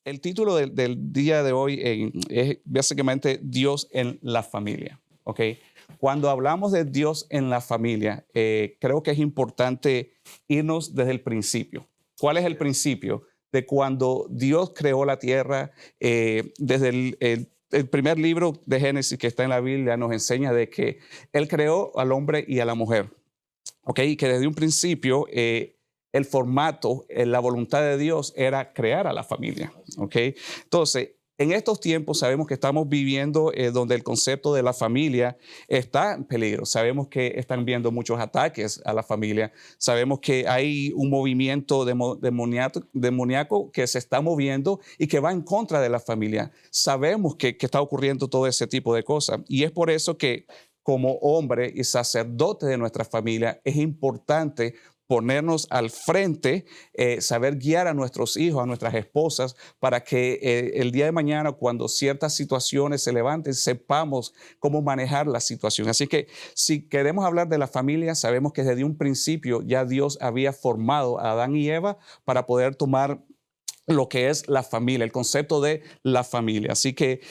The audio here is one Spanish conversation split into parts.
El título del día de hoy es básicamente Dios en la familia, ¿ok? Cuando hablamos de Dios en la familia, creo que es importante irnos desde el principio. ¿Cuál es el principio? De cuando Dios creó la tierra, desde el primer libro de Génesis que está en la Biblia nos enseña de que Él creó al hombre y a la mujer, ¿ok? Y que desde un principio el formato, la voluntad de Dios era crear a la familia, ¿ok? Entonces, en estos tiempos sabemos que estamos viviendo donde el concepto de la familia está en peligro. Sabemos que están viendo muchos ataques a la familia. Sabemos que hay un movimiento demoníaco que se está moviendo y que va en contra de la familia. Sabemos que está ocurriendo todo ese tipo de cosas. Y es por eso que como hombre y sacerdote de nuestra familia es importante ponernos al frente, saber guiar a nuestros hijos, a nuestras esposas, para que el día de mañana, cuando ciertas situaciones se levanten, sepamos cómo manejar la situación. Así que si queremos hablar de la familia, sabemos que desde un principio ya Dios había formado a Adán y Eva para poder tomar lo que es la familia, el concepto de la familia. Así que,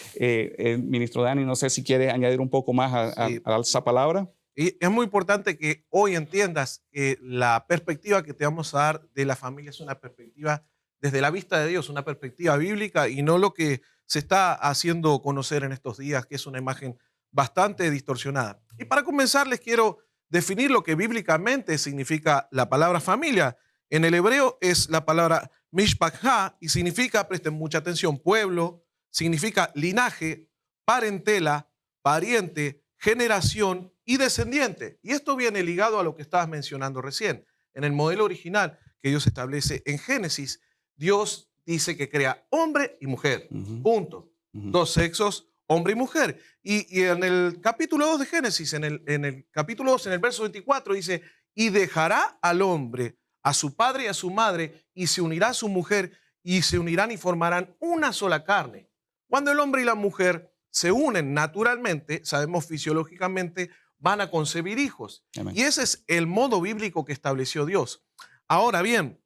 ministro Dani, no sé si quiere añadir un poco más Sí, a esa palabra. y es muy importante que hoy entiendas que la perspectiva que te vamos a dar de la familia es una perspectiva desde la vista de Dios, una perspectiva bíblica y no lo que se está haciendo conocer en estos días, que es una imagen bastante distorsionada. Y para comenzar, les quiero definir lo que bíblicamente significa la palabra familia. En el hebreo es la palabra mishpachá y significa, presten mucha atención, pueblo, significa linaje, parentela, pariente, generación y descendiente. Y esto viene ligado a lo que estabas mencionando recién. En el modelo original que Dios establece en Génesis, Dios dice que crea hombre y mujer. Ujú, Punto. ujú. Dos sexos, hombre y mujer. Y en el capítulo 2 de Génesis, en el capítulo 2, en el verso 24, dice, y dejará al hombre a su padre y a su madre, y se unirá a su mujer, y se unirán y formarán una sola carne. Cuando el hombre y la mujer se unen naturalmente, sabemos fisiológicamente, van a concebir hijos. Amén. Y ese es el modo bíblico que estableció Dios. Ahora bien,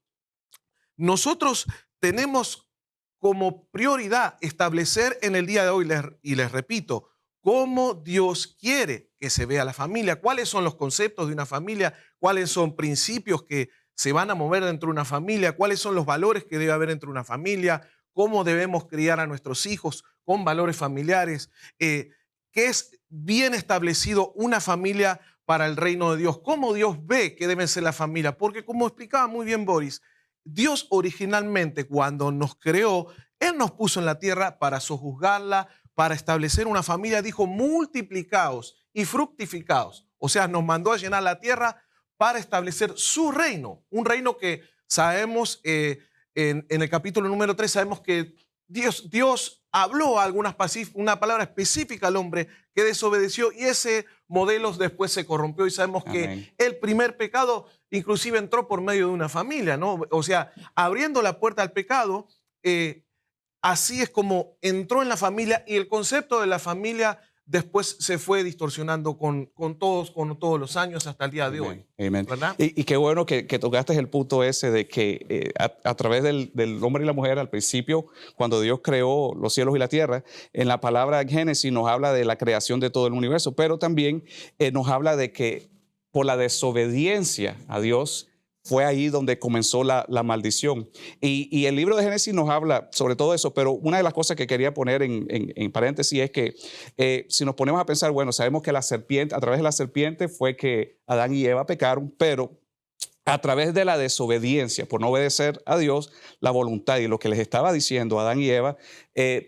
nosotros tenemos como prioridad establecer en el día de hoy, y les repito, cómo Dios quiere que se vea la familia, cuáles son los conceptos de una familia, cuáles son principios que se van a mover dentro de una familia, cuáles son los valores que debe haber dentro de una familia, cómo debemos criar a nuestros hijos con valores familiares, qué es bien establecido una familia para el reino de Dios, cómo Dios ve que debe ser la familia, porque como explicaba muy bien Boris, Dios originalmente cuando nos creó, Él nos puso en la tierra para sojuzgarla, para establecer una familia, dijo multiplicaos y fructificaos. O sea, nos mandó a llenar la tierra para establecer su reino, un reino que sabemos, en el capítulo número 3, sabemos que Dios habló una palabra específica al hombre que desobedeció y ese modelo después se corrompió y sabemos que Amén. el primer pecado inclusive entró por medio de una familia, ¿no? O sea, abriendo la puerta al pecado, así es como entró en la familia y el concepto de la familia después se fue distorsionando con todos los años hasta el día de hoy, Amén, amén. ¿verdad? Y qué bueno que tocaste el punto ese de que a través del hombre y la mujer al principio, cuando Dios creó los cielos y la tierra, en la palabra Génesis nos habla de la creación de todo el universo, pero también nos habla de que por la desobediencia a Dios fue ahí donde comenzó la maldición. Y el libro de Génesis nos habla sobre todo eso, pero una de las cosas que quería poner en paréntesis es que si nos ponemos a pensar, bueno, sabemos que la serpiente, a través de la serpiente fue que Adán y Eva pecaron, pero a través de la desobediencia, por no obedecer a Dios, la voluntad y lo que les estaba diciendo a Adán y Eva,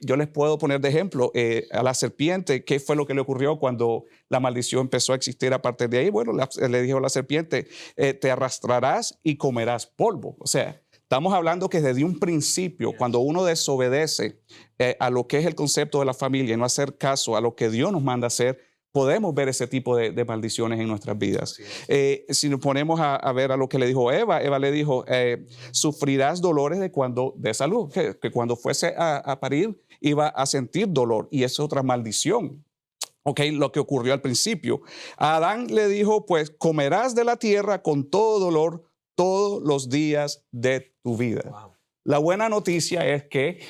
yo les puedo poner de ejemplo a la serpiente, qué fue lo que le ocurrió cuando la maldición empezó a existir a partir de ahí. Bueno, le dijo a la serpiente, te arrastrarás y comerás polvo. O sea, estamos hablando que desde un principio, cuando Yes. uno desobedece a lo que es el concepto de la familia y no hacer caso a lo que Dios nos manda hacer, podemos ver ese tipo de maldiciones en nuestras vidas. Así es. Si nos ponemos a ver a lo que le dijo Eva, Eva le dijo, sufrirás dolores de cuando de salud, que cuando fuese a parir iba a sentir dolor y es otra maldición. Ok, lo que ocurrió al principio. A Adán le dijo, pues comerás de la tierra con todo dolor todos los días de tu vida. Wow. La buena noticia es que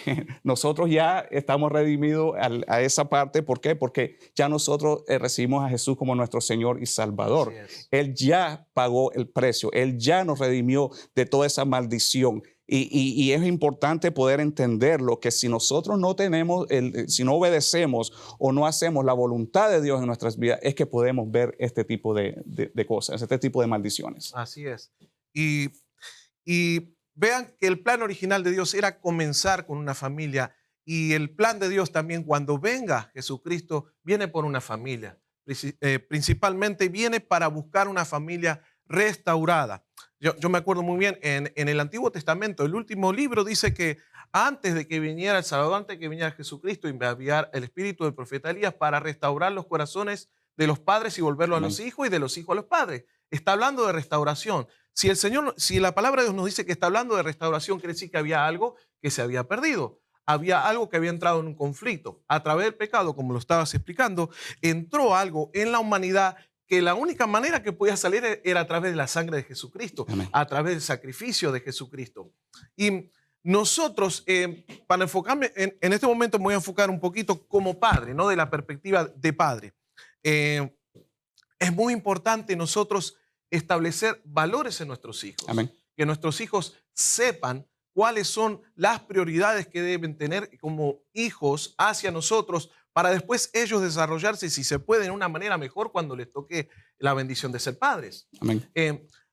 nosotros ya estamos redimidos a esa parte. ¿Por qué? Porque ya nosotros recibimos a Jesús como nuestro Señor y Así Salvador. es. Él ya pagó el precio. Él ya nos redimió de toda esa maldición. Y es importante poder entenderlo, que si nosotros no tenemos, si no obedecemos o no hacemos la voluntad de Dios en nuestras vidas, es que podemos ver este tipo de cosas, este tipo de maldiciones. Así es. Y, y vean que el plan original de Dios era comenzar con una familia y el plan de Dios también cuando venga Jesucristo viene por una familia. Principalmente viene para buscar una familia restaurada. Yo me acuerdo muy bien, en el Antiguo Testamento, el último libro dice que antes de que viniera el Salvador, antes de que viniera Jesucristo, iba a enviar el espíritu del profeta Elías para restaurar los corazones de los padres y volverlo a los Amén. hijos y de los hijos a los padres. Está hablando de restauración. Si el Señor, si la palabra de Dios nos dice que está hablando de restauración, quiere decir que había algo que se había perdido. Había algo que había entrado en un conflicto. A través del pecado, como lo estabas explicando, entró algo en la humanidad que la única manera que podía salir era a través de la sangre de Jesucristo, Amén. a través del sacrificio de Jesucristo. Y nosotros, para enfocarme, en este momento me voy a enfocar un poquito como padre, ¿no? De la perspectiva de padre. Eh, es muy importante nosotros establecer valores en nuestros hijos, Amén. que nuestros hijos sepan cuáles son las prioridades que deben tener como hijos hacia nosotros para después ellos desarrollarse, si se puede, en una manera mejor cuando les toque la bendición de ser padres. Amén.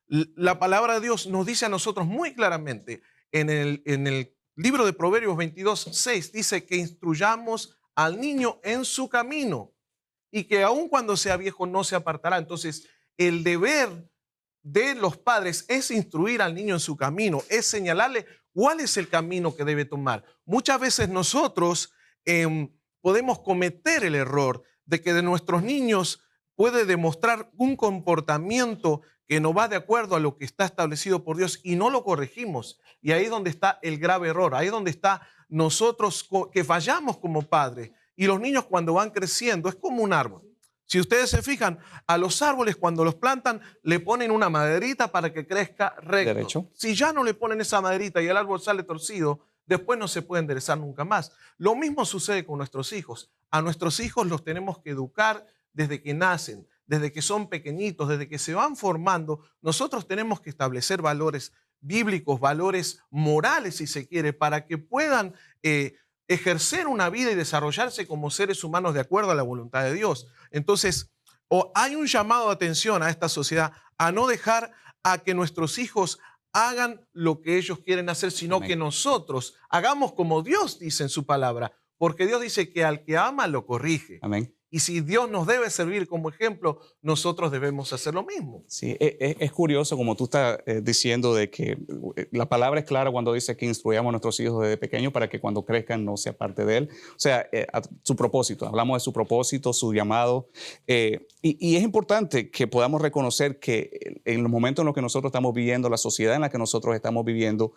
La palabra de Dios nos dice a nosotros muy claramente en el libro de Proverbios 22:6, dice que instruyamos al niño en su camino y que aun cuando sea viejo no se apartará. Entonces, el deber de los padres es instruir al niño en su camino, es señalarle cuál es el camino que debe tomar. Muchas veces nosotros podemos cometer el error de que de nuestros niños puede demostrar un comportamiento que no va de acuerdo a lo que está establecido por Dios y no lo corregimos. Y ahí es donde está el grave error, ahí es donde está nosotros que fallamos como padres. Y los niños cuando van creciendo es como un árbol. Si ustedes se fijan, a los árboles cuando los plantan le ponen una maderita para que crezca recto. Derecho. Si ya no le ponen esa maderita y el árbol sale torcido, después no se puede enderezar nunca más. Lo mismo sucede con nuestros hijos. A nuestros hijos los tenemos que educar desde que nacen, desde que son pequeñitos, desde que se van formando. Nosotros tenemos que establecer valores bíblicos, valores morales, si se quiere, para que puedan ejercer una vida y desarrollarse como seres humanos de acuerdo a la voluntad de Dios. Entonces, hay un llamado de atención a esta sociedad a no dejar a que nuestros hijos hagan lo que ellos quieren hacer, sino Amén. que nosotros hagamos como Dios dice en su palabra, porque Dios dice que al que ama lo corrige. Amén. Y si Dios nos debe servir como ejemplo, nosotros debemos hacer lo mismo. Sí, es curioso como tú estás diciendo de que la palabra es clara cuando dice que instruyamos a nuestros hijos desde pequeños para que cuando crezcan no se aparte de él. O sea, su propósito, hablamos de su propósito, su llamado. Y es importante que podamos reconocer que en los momentos en los que nosotros estamos viviendo, la sociedad en la que nosotros estamos viviendo,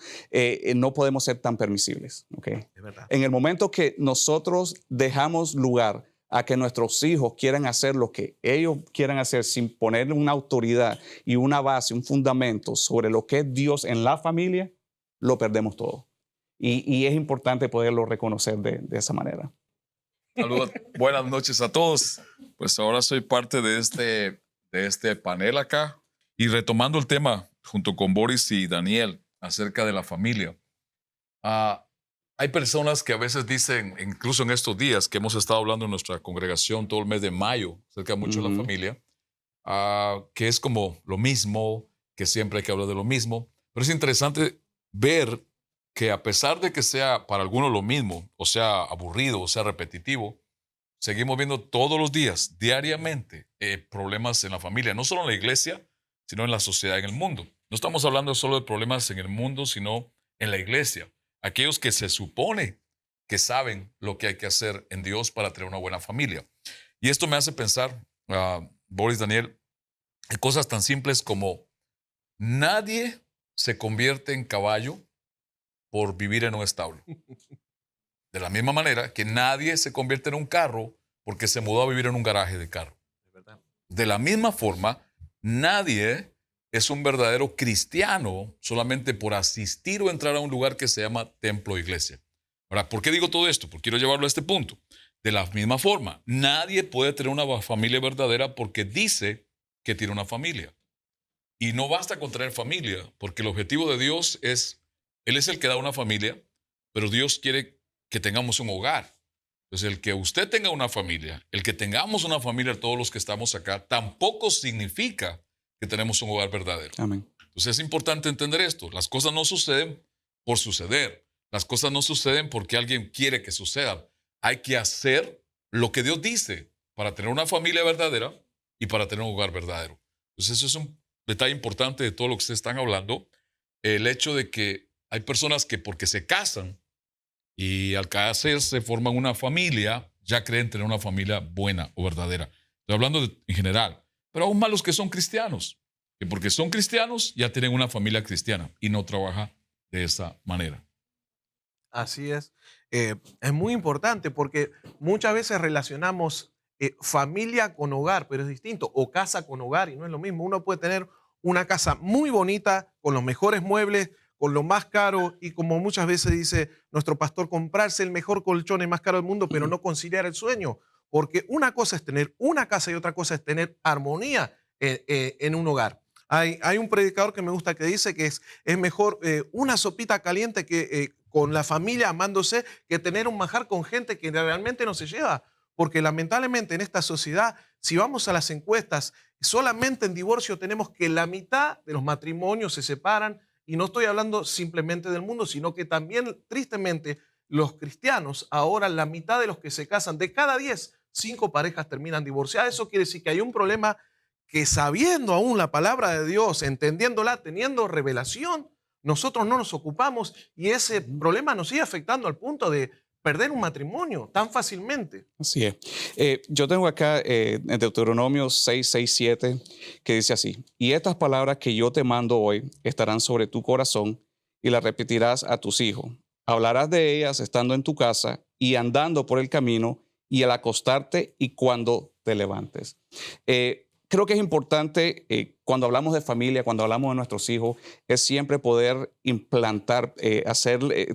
no podemos ser tan permisibles. ¿Okay? Es verdad. En el momento que nosotros dejamos lugar a que nuestros hijos quieran hacer lo que ellos quieran hacer sin ponerle una autoridad y una base, un fundamento sobre lo que es Dios en la familia, lo perdemos todo. Y es importante poderlo reconocer de esa manera. Saludos, buenas noches a todos. Pues ahora soy parte de este panel acá y retomando el tema junto con Boris y Daniel acerca de la familia. Hay personas que a veces dicen, incluso en estos días que hemos estado hablando en nuestra congregación todo el mes de mayo, acerca mucho de la familia, que es como lo mismo, que siempre hay que hablar de lo mismo. Pero es interesante ver que a pesar de que sea para algunos lo mismo, o sea aburrido, o sea repetitivo, seguimos viendo todos los días, diariamente, problemas en la familia, no solo en la iglesia, sino en la sociedad, en el mundo. No estamos hablando solo de problemas en el mundo, sino en la iglesia. Aquellos que se supone que saben lo que hay que hacer en Dios para tener una buena familia. Y esto me hace pensar, Boris, Daniel, en cosas tan simples como nadie se convierte en caballo por vivir en un establo. De la misma manera que nadie se convierte en un carro porque se mudó a vivir en un garaje de carro. De la misma forma, nadie es un verdadero cristiano solamente por asistir o entrar a un lugar que se llama templo o iglesia. Ahora, ¿por qué digo todo esto? Porque quiero llevarlo a este punto. De la misma forma, nadie puede tener una familia verdadera porque dice que tiene una familia. Y no basta con tener familia, porque el objetivo de Dios es, Él es el que da una familia, pero Dios quiere que tengamos un hogar. Entonces, el que usted tenga una familia, el que tengamos una familia todos los que estamos acá, tampoco significa que tenemos un hogar verdadero. Amén. Entonces, es importante entender esto. Las cosas no suceden por suceder. Las cosas no suceden porque alguien quiere que sucedan. Hay que hacer lo que Dios dice para tener una familia verdadera y para tener un hogar verdadero. Entonces, eso es un detalle importante de todo lo que ustedes están hablando. El hecho de que hay personas que porque se casan y al casarse forman una familia, ya creen tener una familia buena o verdadera. Estoy hablando en general. Pero aún más los que son cristianos, que porque son cristianos ya tienen una familia cristiana y no trabaja de esa manera. Así es. Es muy importante porque muchas veces relacionamos familia con hogar, pero es distinto, o casa con hogar, y no es lo mismo. Uno puede tener una casa muy bonita, con los mejores muebles, con lo más caro, y como muchas veces dice nuestro pastor, comprarse el mejor colchón el más caro del mundo, pero no conciliar el sueño. Porque una cosa es tener una casa y otra cosa es tener armonía en un hogar. Hay un predicador que me gusta que dice que es mejor una sopita caliente que con la familia amándose que tener un manjar con gente que realmente no se lleva. Porque lamentablemente en esta sociedad, si vamos a las encuestas, solamente en divorcio tenemos que la mitad de los matrimonios se separan, y no estoy hablando simplemente del mundo, sino que también tristemente los cristianos, ahora la mitad de los que se casan, de cada 10, 5 parejas terminan divorciadas. Eso quiere decir que hay un problema que, sabiendo aún la palabra de Dios, entendiéndola, teniendo revelación, nosotros no nos ocupamos, y ese problema nos sigue afectando al punto de perder un matrimonio tan fácilmente. Así es. Yo tengo acá en Deuteronomio 6, 6, 7, que dice así: y estas palabras que yo te mando hoy estarán sobre tu corazón y las repetirás a tus hijos. Hablarás de ellas estando en tu casa y andando por el camino y al acostarte y cuando te levantes. Creo que es importante cuando hablamos de familia, cuando hablamos de nuestros hijos, es siempre poder implantar,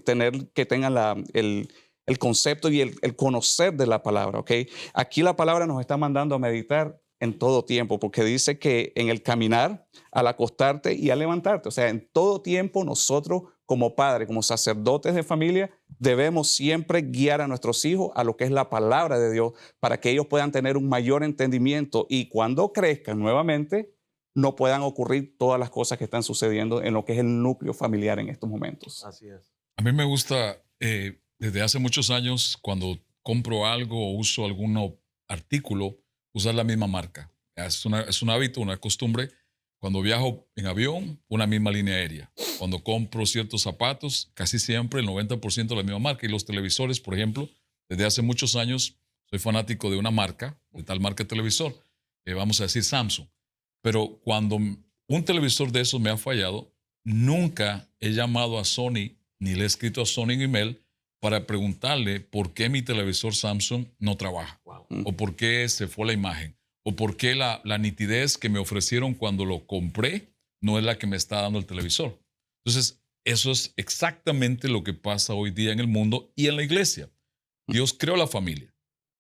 tener que tengan el concepto y el conocer de la palabra, ¿ok? Aquí la palabra nos está mandando a meditar en todo tiempo, porque dice que en el caminar, al acostarte y al levantarte, o sea, en todo tiempo nosotros como padres, como sacerdotes de familia, debemos siempre guiar a nuestros hijos a lo que es la palabra de Dios para que ellos puedan tener un mayor entendimiento y cuando crezcan nuevamente no puedan ocurrir todas las cosas que están sucediendo en lo que es el núcleo familiar en estos momentos. Así es. A mí me gusta, desde hace muchos años, cuando compro algo o uso algún artículo, usar la misma marca. Es un hábito, una costumbre. Cuando viajo en avión, una misma línea aérea. Cuando compro ciertos zapatos, casi siempre el 90% de la misma marca. Y los televisores, por ejemplo, desde hace muchos años soy fanático de una marca, de tal marca de televisor, vamos a decir Samsung. Pero cuando un televisor de esos me ha fallado, nunca he llamado a Sony ni le he escrito a Sony en email para preguntarle por qué mi televisor Samsung no trabaja, o por qué se fue la imagen, o por qué la nitidez que me ofrecieron cuando lo compré no es la que me está dando el televisor. Entonces, eso es exactamente lo que pasa hoy día en el mundo y en la iglesia. Dios creó la familia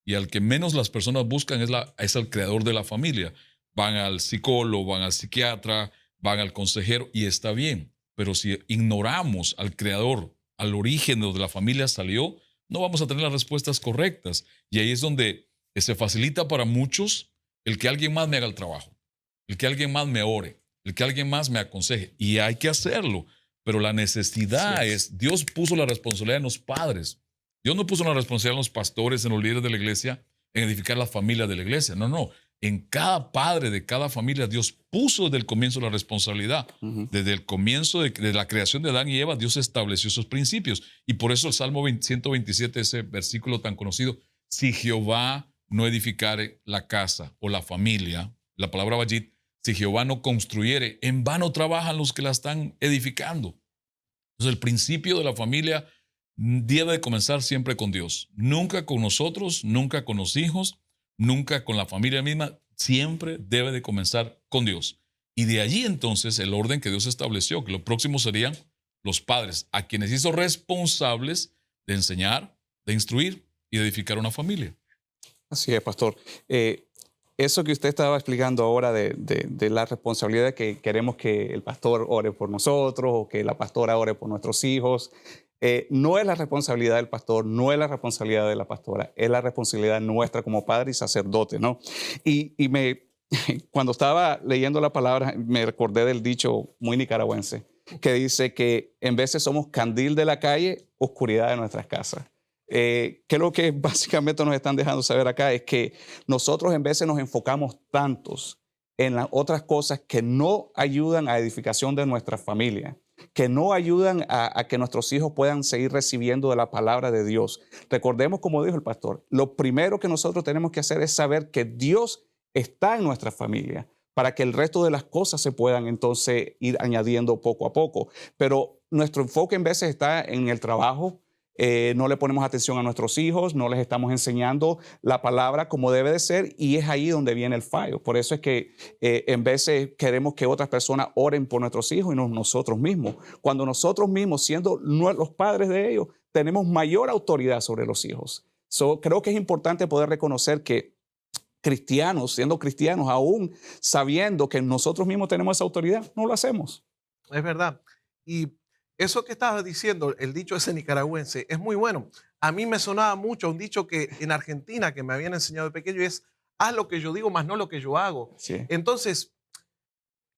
y al que menos las personas buscan es al creador de la familia. Van al psicólogo, van al psiquiatra, van al consejero y está bien. Pero si ignoramos al creador, al origen de donde la familia salió, no vamos a tener las respuestas correctas. Y ahí es donde se facilita para muchos el que alguien más me haga el trabajo, el que alguien más me ore, el que alguien más me aconseje. Y hay que hacerlo. Pero la necesidad es, Dios puso la responsabilidad en los padres. Dios no puso la responsabilidad en los pastores, en los líderes de la iglesia, en edificar la familia de la iglesia. No, no. En cada padre de cada familia, Dios puso desde el comienzo la responsabilidad. Desde el comienzo de la creación de Adán y Eva, Dios estableció esos principios. Y por eso el Salmo 127, ese versículo tan conocido, si Jehová no edificare la casa o la familia, la palabra Bayit, si Jehová no construyere, en vano trabajan los que la están edificando. Entonces el principio de la familia debe de comenzar siempre con Dios. Nunca con nosotros, nunca con los hijos, nunca con la familia misma. Siempre debe de comenzar con Dios. Y de allí entonces el orden que Dios estableció, que lo próximo serían los padres, a quienes hizo responsables de enseñar, de instruir y de edificar una familia. Así es, pastor. Eso que usted estaba explicando ahora de la responsabilidad de que queremos que el pastor ore por nosotros o que la pastora ore por nuestros hijos, no es la responsabilidad del pastor, no es la responsabilidad de la pastora, es la responsabilidad nuestra como padre y sacerdote, ¿no? Cuando estaba leyendo la palabra, me recordé del dicho muy nicaragüense que dice que en veces somos candil de la calle, oscuridad de nuestras casas. Que lo que básicamente nos están dejando saber acá es que nosotros en veces nos enfocamos tantos en las otras cosas que no ayudan a la edificación de nuestra familia, que no ayudan a que nuestros hijos puedan seguir recibiendo de la palabra de Dios. Recordemos, como dijo el pastor, lo primero que nosotros tenemos que hacer es saber que Dios está en nuestra familia para que el resto de las cosas se puedan entonces ir añadiendo poco a poco. Pero nuestro enfoque en veces está en el trabajo. No le ponemos atención a nuestros hijos, no les estamos enseñando la palabra como debe de ser y es ahí donde viene el fallo. Por eso es que en veces queremos que otras personas oren por nuestros hijos y no nosotros mismos. Cuando nosotros mismos, siendo los padres de ellos, tenemos mayor autoridad sobre los hijos. Creo que es importante poder reconocer que cristianos, siendo cristianos, aún sabiendo que nosotros mismos tenemos esa autoridad, no lo hacemos. Es verdad. Y eso que estabas diciendo, el dicho ese nicaragüense, es muy bueno. A mí me sonaba mucho un dicho que en Argentina, que me habían enseñado de pequeño, es haz lo que yo digo, más no lo que yo hago. Sí. Entonces,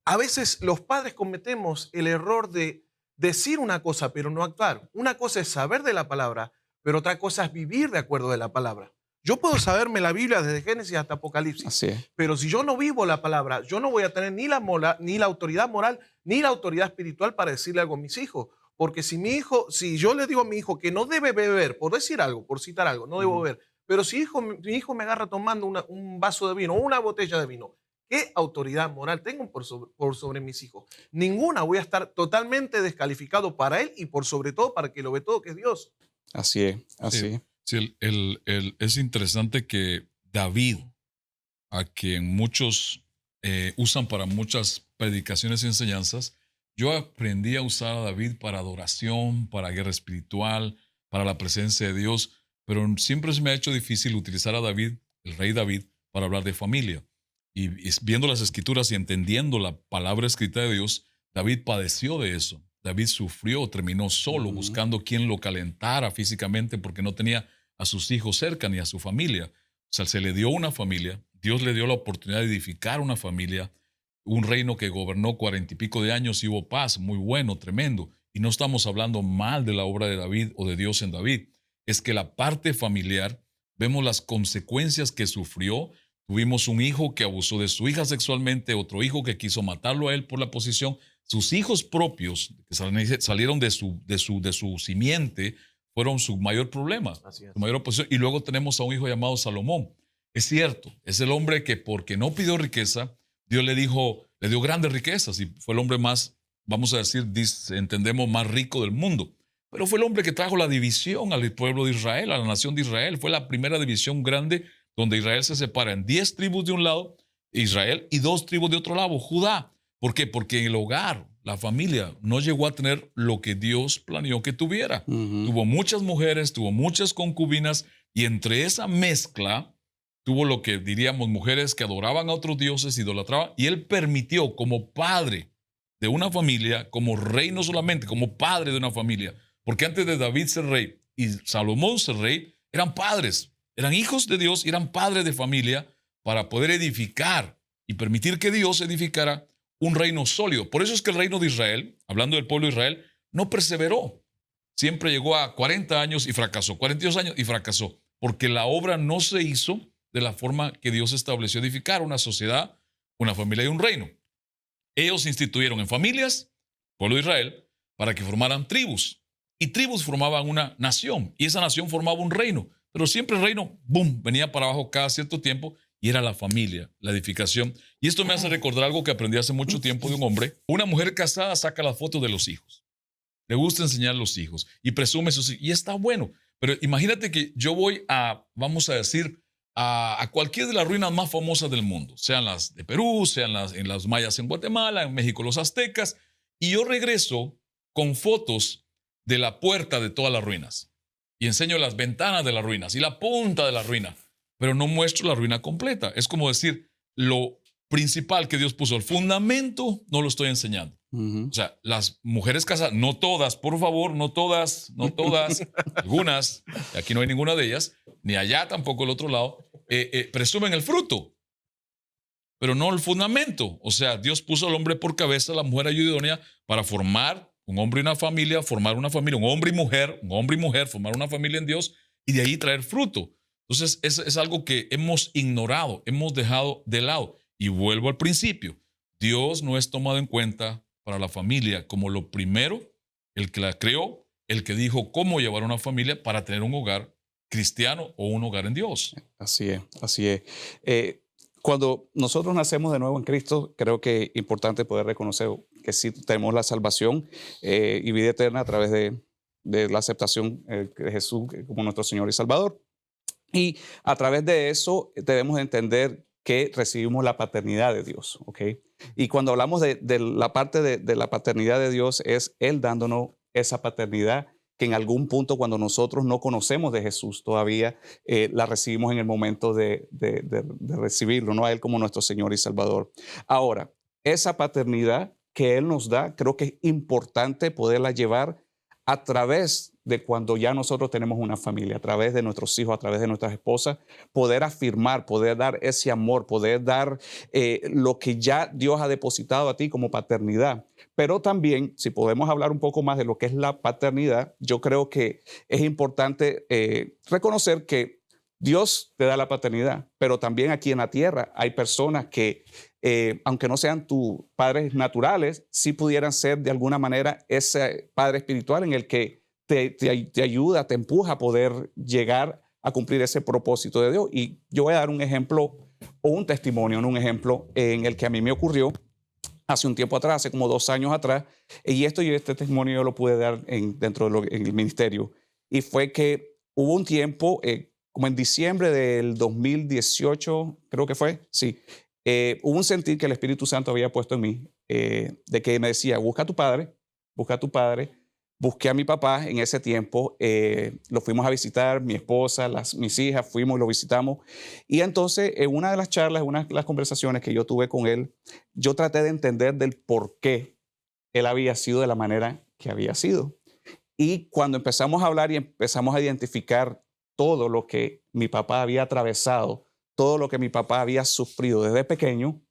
a veces los padres cometemos el error de decir una cosa, pero no actuar. Una cosa es saber de la palabra, pero otra cosa es vivir de acuerdo de la palabra. Yo puedo saberme la Biblia desde Génesis hasta Apocalipsis, Así es. pero si yo no vivo la palabra, yo no voy a tener ni la autoridad moral ni la autoridad espiritual para decirle algo a mis hijos. Porque si yo le digo a mi hijo que no debe beber, por decir algo, por citar algo, no debo beber, pero si mi hijo me agarra tomando un vaso de vino o una botella de vino, ¿qué autoridad moral tengo por sobre mis hijos? Ninguna. Voy a estar totalmente descalificado para él y por sobre todo para que lo ve todo, que es Dios. Así es, así es. Sí, es interesante que David, a quien muchos usan para muchas predicaciones y enseñanzas, yo aprendí a usar a David para adoración, para guerra espiritual, para la presencia de Dios, pero siempre se me ha hecho difícil utilizar a David, el rey David, para hablar de familia. Y viendo las escrituras y entendiendo la palabra escrita de Dios, David padeció de eso. David sufrió, terminó solo, buscando quien lo calentara físicamente porque no tenía a sus hijos cerca ni a su familia. O sea, se le dio una familia, Dios le dio la oportunidad de edificar una familia, un reino que gobernó 40 y pico de años y hubo paz, muy bueno, tremendo. Y no estamos hablando mal de la obra de David o de Dios en David. Es que la parte familiar, vemos las consecuencias que sufrió. Tuvimos un hijo que abusó de su hija sexualmente, otro hijo que quiso matarlo a él por la posición. Sus hijos propios, que salieron de su simiente, fueron su mayor problema, su mayor oposición. Y luego tenemos a un hijo llamado Salomón. Es cierto, es el hombre que porque no pidió riqueza, Dios le dio grandes riquezas y fue el hombre más, vamos a decir, entendemos, más rico del mundo. Pero fue el hombre que trajo la división al pueblo de Israel, a la nación de Israel. Fue la primera división grande donde Israel se separa en 10 tribus de un lado, Israel, y 2 tribus de otro lado, Judá. ¿Por qué? Porque en el hogar, la familia, no llegó a tener lo que Dios planeó que tuviera. Tuvo muchas mujeres, tuvo muchas concubinas, y entre esa mezcla tuvo lo que diríamos mujeres que adoraban a otros dioses, idolatraban, y él permitió como padre de una familia, como rey no solamente, como padre de una familia, porque antes de David ser rey y Salomón ser rey, eran padres, eran hijos de Dios, eran padres de familia para poder edificar y permitir que Dios edificara un reino sólido. Por eso es que el reino de Israel, hablando del pueblo de Israel, no perseveró. Siempre llegó a 40 años y fracasó, 42 años y fracasó, porque la obra no se hizo de la forma que Dios estableció edificar una sociedad, una familia y un reino. Ellos instituyeron en familias, pueblo de Israel, para que formaran tribus. Y tribus formaban una nación, y esa nación formaba un reino. Pero siempre el reino, boom, venía para abajo cada cierto tiempo, y era la familia, la edificación. Y esto me hace recordar algo que aprendí hace mucho tiempo de un hombre. Una mujer casada saca las fotos de los hijos. Le gusta enseñar a los hijos y presume sus hijos. Y está bueno. Pero imagínate que yo voy a, vamos a decir, a cualquiera de las ruinas más famosas del mundo, sean las de Perú, sean en las mayas en Guatemala, en México los aztecas, y yo regreso con fotos de la puerta de todas las ruinas y enseño las ventanas de las ruinas y la punta de la ruina, pero no muestro la ruina completa. Es como decir, lo principal que Dios puso, el fundamento, no lo estoy enseñando. O sea, las mujeres casadas, no todas, por favor, no todas, algunas, aquí no hay ninguna de ellas, ni allá tampoco el otro lado, presumen el fruto, pero no el fundamento. O sea, Dios puso al hombre por cabeza, la mujer ayuda idónea para formar un hombre y una familia, formar una familia, un hombre y mujer, formar una familia en Dios y de ahí traer fruto. Entonces, es algo que hemos ignorado, hemos dejado de lado. Y vuelvo al principio, Dios no es tomado en cuenta para la familia como lo primero, el que la creó, el que dijo cómo llevar una familia para tener un hogar cristiano o un hogar en Dios. Así es, así es. Cuando nosotros nacemos de nuevo en Cristo, creo que es importante poder reconocer que sí tenemos la salvación y vida eterna a través de la aceptación de Jesús como nuestro Señor y Salvador. Y a través de eso debemos entender que recibimos la paternidad de Dios, ¿ok? Y cuando hablamos de la parte de la paternidad de Dios, es Él dándonos esa paternidad que en algún punto cuando nosotros no conocemos de Jesús todavía, la recibimos en el momento de recibirlo, ¿no? A Él como nuestro Señor y Salvador. Ahora, esa paternidad que Él nos da, creo que es importante poderla llevar a través de cuando ya nosotros tenemos una familia, a través de nuestros hijos, a través de nuestras esposas, poder afirmar, poder dar ese amor, poder dar lo que ya Dios ha depositado a ti como paternidad. Pero también, si podemos hablar un poco más de lo que es la paternidad, yo creo que es importante reconocer que Dios te da la paternidad, pero también aquí en la tierra hay personas que, aunque no sean tus padres naturales, sí pudieran ser de alguna manera ese padre espiritual en el que te ayuda, te empuja a poder llegar a cumplir ese propósito de Dios. Y yo voy a dar un ejemplo o un testimonio, no un ejemplo en el que a mí me ocurrió hace un tiempo atrás, hace como 2 años atrás, y este testimonio yo lo pude dar dentro en el ministerio. Y fue que hubo un tiempo, como en diciembre del 2018, creo que fue, sí, hubo un sentir que el Espíritu Santo había puesto en mí, de que me decía, busca a tu padre, busca a tu padre. Busqué a mi papá en ese tiempo, lo fuimos a visitar, mi esposa, mis hijas, fuimos y lo visitamos. Y entonces, en una de las charlas, en una de las conversaciones que yo tuve con él, yo traté de entender del por qué él había sido de la manera que había sido. Y cuando empezamos a hablar y empezamos a identificar todo lo que mi papá había atravesado, todo lo que mi papá había sufrido desde pequeño,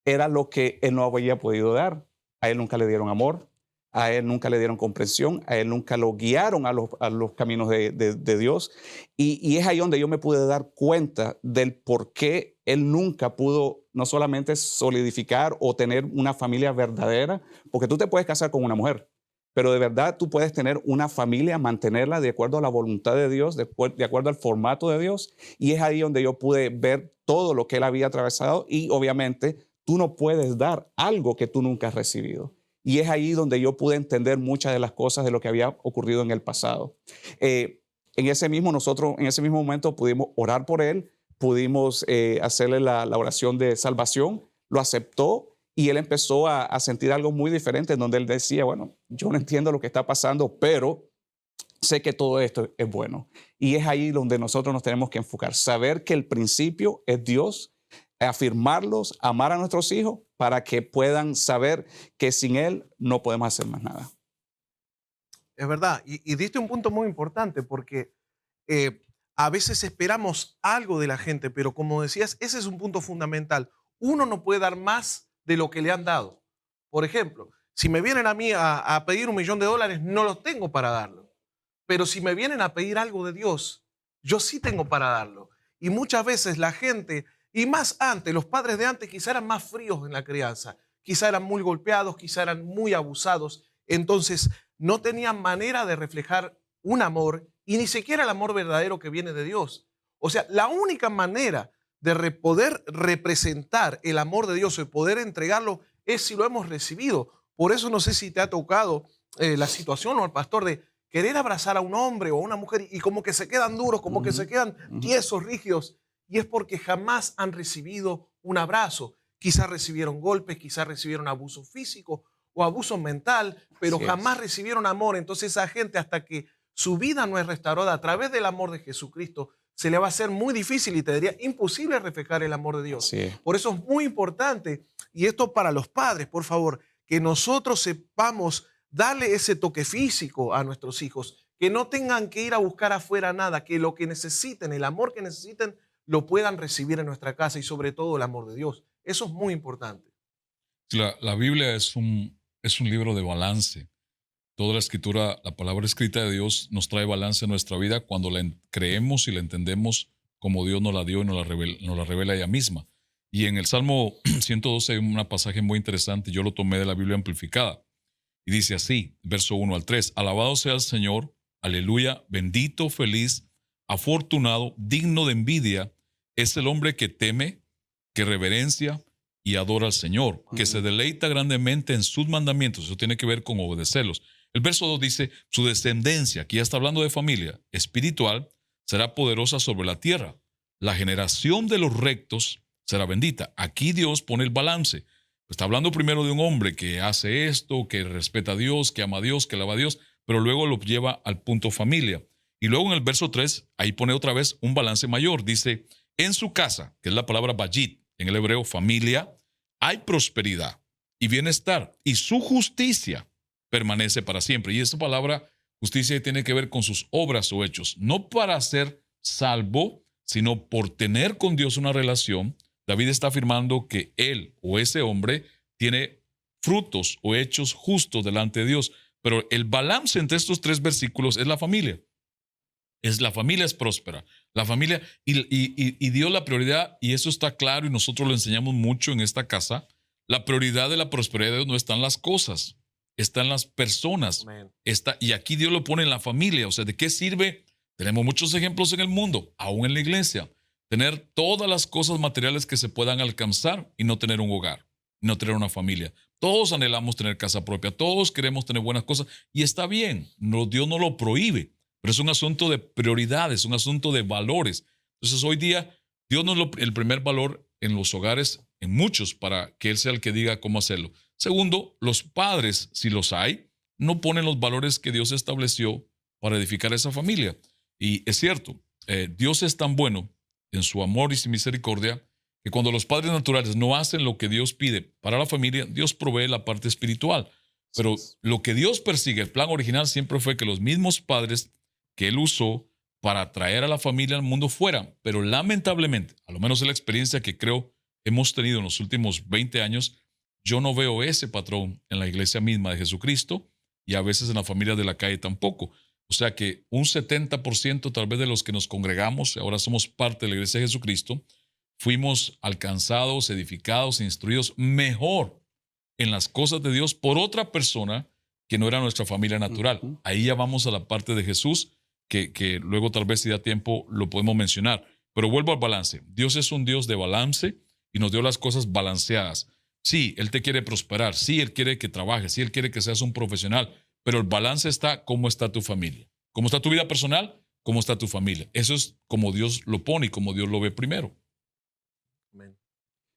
era lo que él no había podido dar. A él nunca le dieron amor. A él nunca le dieron comprensión, a él nunca lo guiaron a los caminos de Dios. Y es ahí donde yo me pude dar cuenta del por qué él nunca pudo no solamente solidificar o tener una familia verdadera, porque tú te puedes casar con una mujer, pero de verdad tú puedes tener una familia, mantenerla de acuerdo a la voluntad de Dios, de acuerdo al formato de Dios. Y es ahí donde yo pude ver todo lo que él había atravesado y obviamente tú no puedes dar algo que tú nunca has recibido. Y es ahí donde yo pude entender muchas de las cosas de lo que había ocurrido en el pasado. En ese mismo momento pudimos orar por él, pudimos hacerle la oración de salvación, lo aceptó y él empezó a sentir algo muy diferente en donde él decía, bueno, yo no entiendo lo que está pasando, pero sé que todo esto es bueno. Y es ahí donde nosotros nos tenemos que enfocar, saber que el principio es Dios, afirmarlos, amar a nuestros hijos para que puedan saber que sin Él no podemos hacer más nada. Es verdad, y diste un punto muy importante porque a veces esperamos algo de la gente, pero como decías, ese es un punto fundamental. Uno no puede dar más de lo que le han dado. Por ejemplo, si me vienen a mí a pedir $1.000.000, no los tengo para darlo. Pero si me vienen a pedir algo de Dios, yo sí tengo para darlo. Y muchas veces la gente, y más antes, los padres de antes quizá eran más fríos en la crianza, quizá eran muy golpeados, quizá eran muy abusados, entonces no tenían manera de reflejar un amor y ni siquiera el amor verdadero que viene de Dios. O sea, la única manera de poder representar el amor de Dios y poder entregarlo es si lo hemos recibido. Por eso no sé si te ha tocado la situación o el pastor de querer abrazar a un hombre o a una mujer y como que se quedan duros, como que se quedan tiesos, rígidos. y es porque jamás han recibido un abrazo. Quizás recibieron golpes, quizás recibieron abuso físico o abuso mental, pero Así jamás es. recibieron amor. Entonces esa gente, hasta que su vida no es restaurada a través del amor de Jesucristo, se le va a hacer muy difícil y te diría imposible reflejar el amor de Dios. Así es. Por eso es muy importante, y esto para los padres, por favor, que nosotros sepamos darle ese toque físico a nuestros hijos, que no tengan que ir a buscar afuera nada, que lo que necesiten, el amor que necesiten, lo puedan recibir en nuestra casa y sobre todo el amor de Dios. Eso es muy importante. La Biblia es un libro de balance. Toda la escritura, la palabra escrita de Dios nos trae balance en nuestra vida cuando creemos y la entendemos como Dios nos la dio y nos la revela ella misma. Y en el Salmo 112 hay un pasaje muy interesante, yo lo tomé de la Biblia amplificada. Y dice así, verso 1 al 3, alabado sea el Señor, aleluya, bendito, feliz, afortunado, digno de envidia, es el hombre que teme, que reverencia y adora al Señor, que se deleita grandemente en sus mandamientos. Eso tiene que ver con obedecerlos. El verso 2 dice, su descendencia, aquí ya está hablando de familia, espiritual, será poderosa sobre la tierra. La generación de los rectos será bendita. Aquí Dios pone el balance. Está hablando primero de un hombre que hace esto, que respeta a Dios, que ama a Dios, que alaba a Dios, pero luego lo lleva al punto familia. Y luego en el verso 3, ahí pone otra vez un balance mayor. Dice, en su casa, que es la palabra bayit, en el hebreo familia, hay prosperidad y bienestar, y su justicia permanece para siempre. Y esta palabra justicia tiene que ver con sus obras o hechos, no para ser salvo, sino por tener con Dios una relación. David está afirmando que él o ese hombre tiene frutos o hechos justos delante de Dios. Pero el balance entre estos tres versículos es la familia. La familia es próspera. La familia, y dio la prioridad, y eso está claro, y nosotros lo enseñamos mucho en esta casa. La prioridad de la prosperidad de Dios no está en las cosas, está en las personas. Amén. Y aquí Dios lo pone en la familia. O sea, ¿de qué sirve? Tenemos muchos ejemplos en el mundo, aún en la iglesia. Tener todas las cosas materiales que se puedan alcanzar y no tener un hogar, no tener una familia. Todos anhelamos tener casa propia, todos queremos tener buenas cosas, y está bien, Dios no lo prohíbe. Pero es un asunto de prioridades, un asunto de valores. Entonces hoy día Dios nos el primer valor en los hogares, en muchos, para que Él sea el que diga cómo hacerlo. Segundo, los padres, si los hay, no ponen los valores que Dios estableció para edificar esa familia. Y es cierto, Dios es tan bueno en su amor y su misericordia que cuando los padres naturales no hacen lo que Dios pide para la familia, Dios provee la parte espiritual. Pero lo que Dios persigue, el plan original siempre fue que los mismos padres que Él usó para traer a la familia al mundo fuera. Pero lamentablemente, a lo menos en la experiencia que creo hemos tenido en los últimos 20 años, yo no veo ese patrón en la iglesia misma de Jesucristo, y a veces en la familia de la calle tampoco. O sea que un 70% tal vez de los que nos congregamos, ahora somos parte de la iglesia de Jesucristo, fuimos alcanzados, edificados, instruidos mejor en las cosas de Dios por otra persona que no era nuestra familia natural. Ahí ya vamos a la parte de Jesús, que luego tal vez si da tiempo lo podemos mencionar. Pero vuelvo al balance. Dios es un Dios de balance y nos dio las cosas balanceadas. Sí, Él te quiere prosperar. Sí, Él quiere que trabajes. Sí, Él quiere que seas un profesional. Pero el balance está cómo está tu familia. Cómo está tu vida personal, cómo está tu familia. Eso es como Dios lo pone y como Dios lo ve primero. Amén.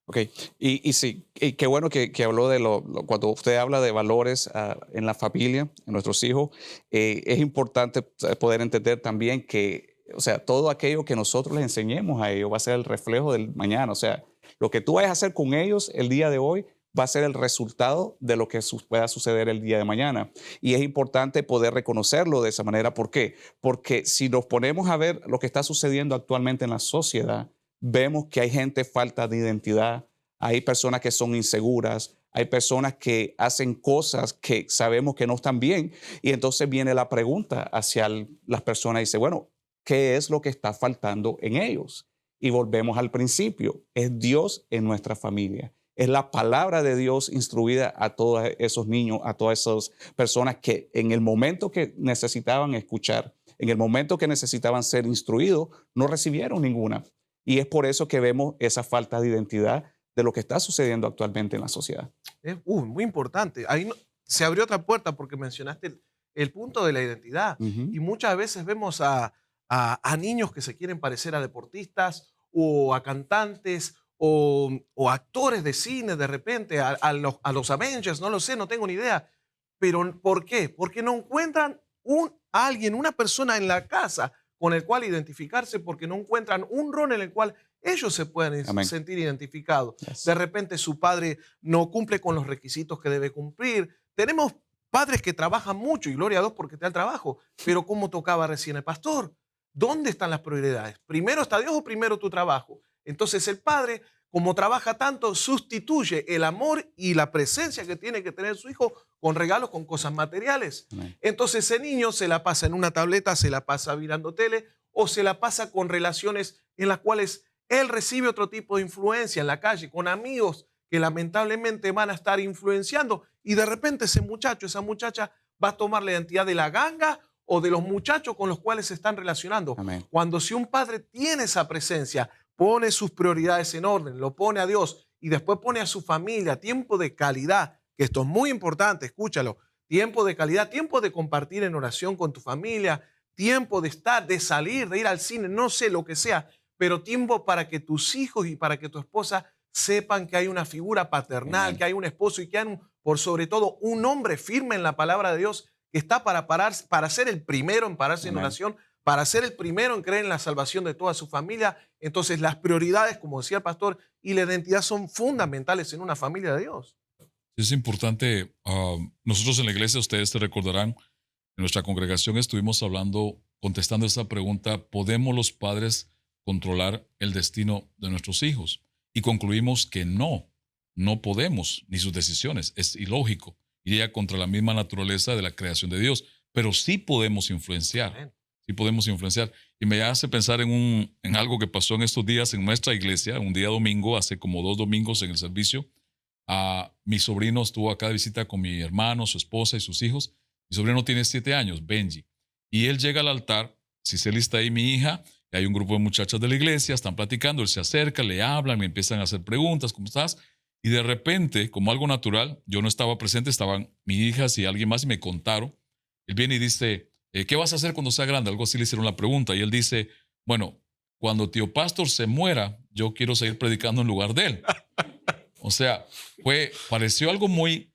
Ok, y sí, y qué bueno que habló de cuando usted habla de valores en la familia, en nuestros hijos, es importante poder entender también que, o sea, todo aquello que nosotros les enseñemos a ellos va a ser el reflejo del mañana. O sea, lo que tú vayas a hacer con ellos el día de hoy va a ser el resultado de lo que pueda suceder el día de mañana. Y es importante poder reconocerlo de esa manera. ¿Por qué? Porque si nos ponemos a ver lo que está sucediendo actualmente en la sociedad, vemos que hay gente falta de identidad, hay personas que son inseguras, hay personas que hacen cosas que sabemos que no están bien, y entonces viene la pregunta hacia las personas y dice, bueno, ¿qué es lo que está faltando en ellos? Y volvemos al principio, es Dios en nuestra familia. Es la palabra de Dios instruida a todos esos niños, a todas esas personas que en el momento que necesitaban escuchar, en el momento que necesitaban ser instruidos, no recibieron ninguna. Y es por eso que vemos esa falta de identidad de lo que está sucediendo actualmente en la sociedad. Es muy importante. Ahí se abrió otra puerta porque mencionaste el punto de la identidad. Y muchas veces vemos a niños que se quieren parecer a deportistas o a cantantes o actores de cine de repente, a los Avengers, no lo sé, no tengo ni idea. Pero ¿por qué? Porque no encuentran alguien, una persona en la casa con el cual identificarse, porque no encuentran un rol en el cual ellos se puedan Amén. sentir identificados. Yes. De repente su padre no cumple con los requisitos que debe cumplir. Tenemos padres que trabajan mucho y gloria a Dios porque te da el trabajo, pero como tocaba recién el pastor, ¿dónde están las prioridades? ¿Primero está Dios o primero tu trabajo? Entonces el padre, como trabaja tanto, sustituye el amor y la presencia que tiene que tener su hijo con regalos, con cosas materiales. Amén. Entonces ese niño se la pasa en una tableta, se la pasa mirando tele o se la pasa con relaciones en las cuales él recibe otro tipo de influencia en la calle, con amigos que lamentablemente van a estar influenciando y de repente ese muchacho, esa muchacha va a tomar la identidad de la ganga o de los muchachos con los cuales se están relacionando. Amén. Cuando si un padre tiene esa presencia, pone sus prioridades en orden, lo pone a Dios y después pone a su familia, tiempo de calidad, que esto es muy importante, escúchalo, tiempo de calidad, tiempo de compartir en oración con tu familia, tiempo de estar, de salir, de ir al cine, no sé lo que sea, pero tiempo para que tus hijos y para que tu esposa sepan que hay una figura paternal, Amén. que hay un esposo y que hay, por sobre todo, un hombre firme en la palabra de Dios que está para ser el primero en pararse en Amén. oración, para ser el primero en creer en la salvación de toda su familia. Entonces las prioridades, como decía el pastor, y la identidad son fundamentales en una familia de Dios. Es importante, nosotros en la iglesia, ustedes te recordarán, en nuestra congregación estuvimos hablando, contestando esa pregunta, ¿podemos los padres controlar el destino de nuestros hijos? Y concluimos que no podemos, ni sus decisiones, es ilógico, iría contra la misma naturaleza de la creación de Dios, pero sí podemos influenciar, Amén. sí podemos influenciar. Y me hace pensar en algo que pasó en estos días en nuestra iglesia, un día domingo, hace como 2 domingos en el servicio. Mi sobrino estuvo acá de visita con mi hermano, su esposa y sus hijos. Mi sobrino tiene 7 años, Benji. Y él llega al altar, Cicely está ahí, mi hija, y hay un grupo de muchachas de la iglesia, están platicando, él se acerca, le hablan, me empiezan a hacer preguntas, ¿cómo estás? Y de repente, como algo natural, yo no estaba presente, estaban mis hijas y alguien más y me contaron. Él viene y dice, ¿qué vas a hacer cuando sea grande? Algo así le hicieron la pregunta. Y él dice, bueno, cuando tío pastor se muera, yo quiero seguir predicando en lugar de él. O sea, pareció algo muy,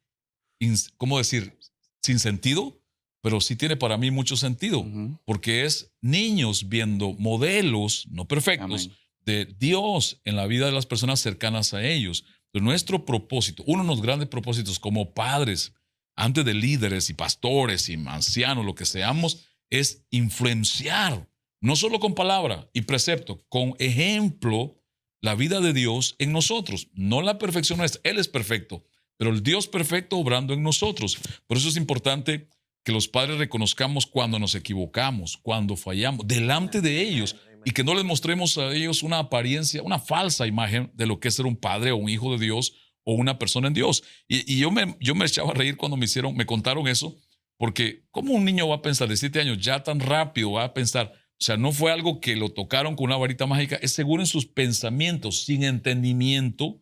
¿cómo decir? Sin sentido, pero sí tiene para mí mucho sentido, Ujú. porque es niños viendo modelos, no perfectos, Amén. de Dios en la vida de las personas cercanas a ellos. Entonces, nuestro propósito, uno de los grandes propósitos como padres, antes de líderes y pastores y ancianos, lo que seamos, es influenciar, no solo con palabra y precepto, con ejemplo, la vida de Dios en nosotros. No la perfección nuestra, Él es perfecto, pero el Dios perfecto obrando en nosotros. Por eso es importante que los padres reconozcamos cuando nos equivocamos, cuando fallamos, delante de ellos, y que no les mostremos a ellos una apariencia, una falsa imagen de lo que es ser un padre o un hijo de Dios o una persona en Dios. Y yo me echaba a reír cuando me contaron eso, porque ¿cómo un niño va a pensar de 7 años ya tan rápido va a pensar? O sea, no fue algo que lo tocaron con una varita mágica, es seguro en sus pensamientos, sin entendimiento,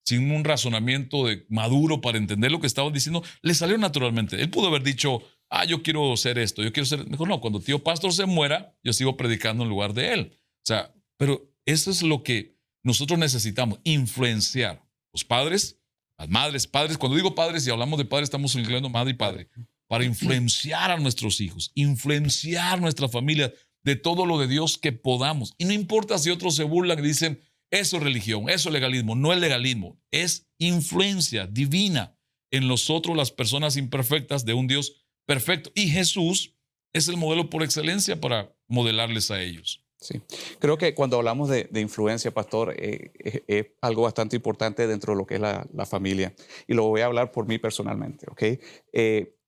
sin un razonamiento maduro para entender lo que estaba diciendo, le salió naturalmente. Él pudo haber dicho, yo quiero ser esto, yo quiero ser... Mejor no, cuando tío pastor se muera, yo sigo predicando en lugar de él. O sea, pero eso es lo que nosotros necesitamos, influenciar. Los padres, las madres, padres, cuando digo padres y hablamos de padres, estamos incluyendo madre y padre, para influenciar a nuestros hijos, influenciar nuestra familia de todo lo de Dios que podamos. Y no importa si otros se burlan y dicen, eso es religión, eso es legalismo. No es legalismo, es influencia divina en nosotros, las personas imperfectas de un Dios perfecto. Y Jesús es el modelo por excelencia para modelarles a ellos. Sí. Creo que cuando hablamos de influencia, pastor, es algo bastante importante dentro de lo que es la familia. Y lo voy a hablar por mí personalmente, ¿ok?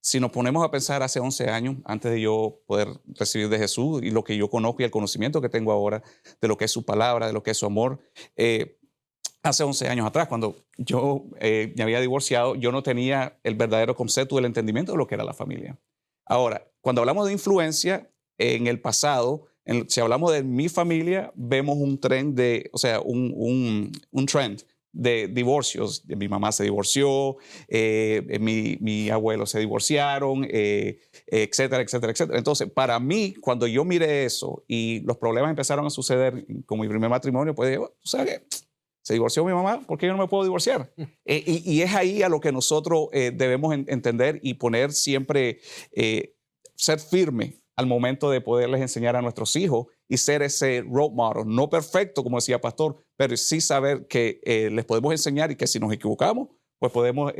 Si nos ponemos a pensar hace 11 años, antes de yo poder recibir de Jesús y lo que yo conozco y el conocimiento que tengo ahora de lo que es su palabra, de lo que es su amor, hace 11 años atrás, cuando yo me había divorciado, yo no tenía el verdadero concepto del entendimiento de lo que era la familia. Ahora, cuando hablamos de influencia, en el pasado, si hablamos de mi familia, vemos un trend un trend de divorcios. Mi mamá se divorció, mi abuelo se divorciaron, etcétera, etcétera, etcétera. Entonces, para mí, cuando yo miré eso y los problemas empezaron a suceder con mi primer matrimonio, pues digo, ¿tú sabes qué? Se divorció mi mamá, ¿por qué yo no me puedo divorciar? Y es ahí a lo que nosotros debemos entender y poner siempre, ser firme al momento de poderles enseñar a nuestros hijos y ser ese role model, no perfecto, como decía Pastor, pero sí saber que les podemos enseñar y que si nos equivocamos, pues podemos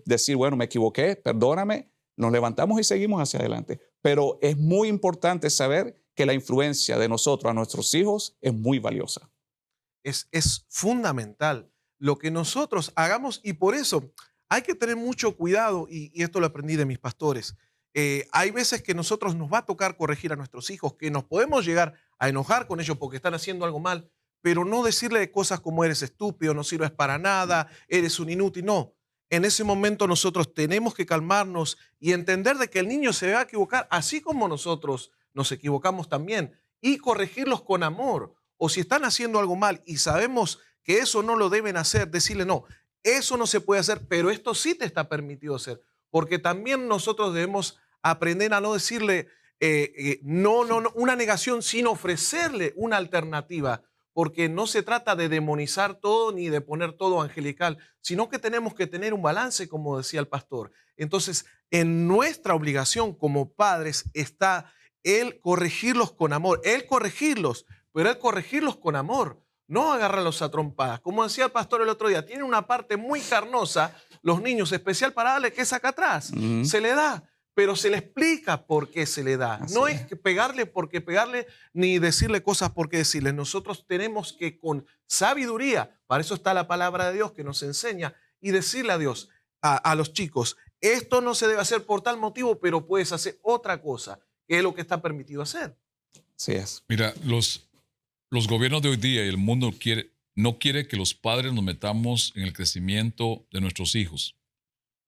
decir, bueno, me equivoqué, perdóname, nos levantamos y seguimos hacia adelante. Pero es muy importante saber que la influencia de nosotros a nuestros hijos es muy valiosa. Es fundamental lo que nosotros hagamos y por eso hay que tener mucho cuidado y esto lo aprendí de mis pastores. Hay veces que nosotros nos va a tocar corregir a nuestros hijos, que nos podemos llegar a enojar con ellos porque están haciendo algo mal, pero no decirle cosas como eres estúpido, no sirves para nada, eres un inútil, no. En ese momento nosotros tenemos que calmarnos y entender de que el niño se va a equivocar, así como nosotros nos equivocamos también, y corregirlos con amor. O si están haciendo algo mal y sabemos que eso no lo deben hacer, decirle no, eso no se puede hacer, pero esto sí te está permitido hacer. Porque también nosotros debemos aprender a no decirle no, una negación, sino ofrecerle una alternativa. Porque no se trata de demonizar todo ni de poner todo angelical, sino que tenemos que tener un balance, como decía el pastor. Entonces, en nuestra obligación como padres está el corregirlos con amor, el corregirlos, pero el corregirlos con amor, no agarrarlos a trompadas. Como decía el pastor el otro día, tiene una parte muy carnosa, los niños, especial para darle, que es acá atrás. Se le da, pero se le explica por qué se le da. Así No es. es que pegarle porque pegarle, ni decirle cosas porque decirle. Nosotros tenemos que con sabiduría, para eso está la palabra de Dios que nos enseña, y decirle a Dios, a los chicos, esto no se debe hacer por tal motivo, pero puedes hacer otra cosa, que es lo que está permitido hacer. Así es. Mira, los gobiernos de hoy día y el mundo no quiere que los padres nos metamos en el crecimiento de nuestros hijos.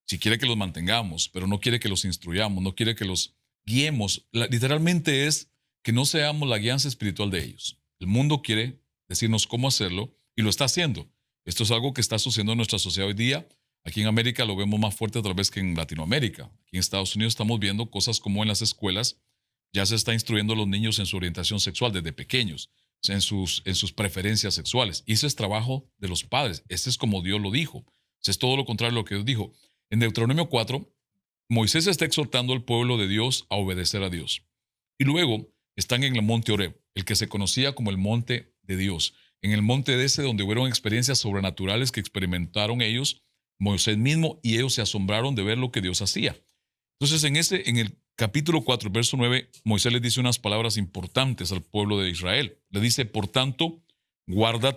Si quiere que los mantengamos, pero no quiere que los instruyamos, no quiere que los guiemos. Literalmente es que no seamos la guianza espiritual de ellos. El mundo quiere decirnos cómo hacerlo y lo está haciendo. Esto es algo que está sucediendo en nuestra sociedad hoy día. Aquí en América lo vemos más fuerte tal vez que en Latinoamérica. Aquí en Estados Unidos estamos viendo cosas como en las escuelas ya se está instruyendo a los niños en su orientación sexual desde pequeños, en sus preferencias sexuales. Y ese es trabajo de los padres. Ese es como Dios lo dijo. Es todo lo contrario de lo que Dios dijo. En Deuteronomio 4, Moisés está exhortando al pueblo de Dios a obedecer a Dios. Y luego están en el monte Horeb, el que se conocía como el monte de Dios. En el monte de ese donde hubieron experiencias sobrenaturales que experimentaron ellos, Moisés mismo, y ellos se asombraron de ver lo que Dios hacía. Entonces en el capítulo 4, verso 9, Moisés les dice unas palabras importantes al pueblo de Israel. Le dice, por tanto, guarda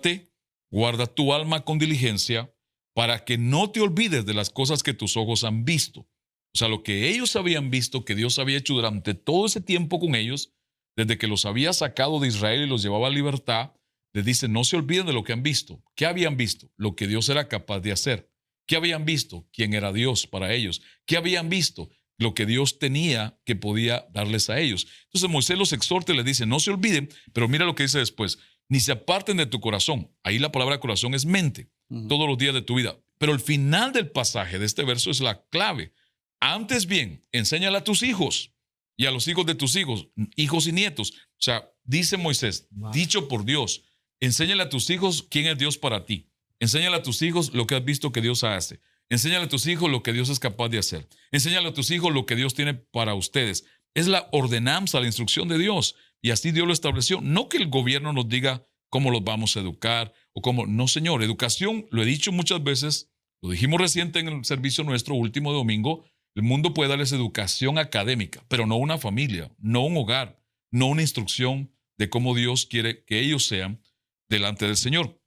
tu alma con diligencia para que no te olvides de las cosas que tus ojos han visto. O sea, lo que ellos habían visto, que Dios había hecho durante todo ese tiempo con ellos, desde que los había sacado de Israel y los llevaba a libertad, les dice, no se olviden de lo que han visto. ¿Qué habían visto? Lo que Dios era capaz de hacer. ¿Qué habían visto? ¿Quién era Dios para ellos? ¿Qué habían visto? Lo que Dios tenía que podía darles a ellos. Entonces Moisés los exhorta y les dice, no se olviden, pero mira lo que dice después, ni se aparten de tu corazón. Ahí la palabra corazón es mente, todos los días de tu vida. Pero el final del pasaje de este verso es la clave. Antes bien, enséñale a tus hijos y a los hijos de tus hijos, hijos y nietos. O sea, dice Moisés, dicho por Dios, enséñale a tus hijos quién es Dios para ti. Enséñale a tus hijos lo que has visto que Dios hace. Enséñale a tus hijos lo que Dios es capaz de hacer. Enséñale a tus hijos lo que Dios tiene para ustedes. Es la ordenanza, la instrucción de Dios. Y así Dios lo estableció. No que el gobierno nos diga cómo los vamos a educar o cómo. No, Señor. Educación, lo he dicho muchas veces, lo dijimos reciente en el servicio nuestro último domingo, el mundo puede darles educación académica, pero no una familia, no un hogar, no una instrucción de cómo Dios quiere que ellos sean delante del Señor.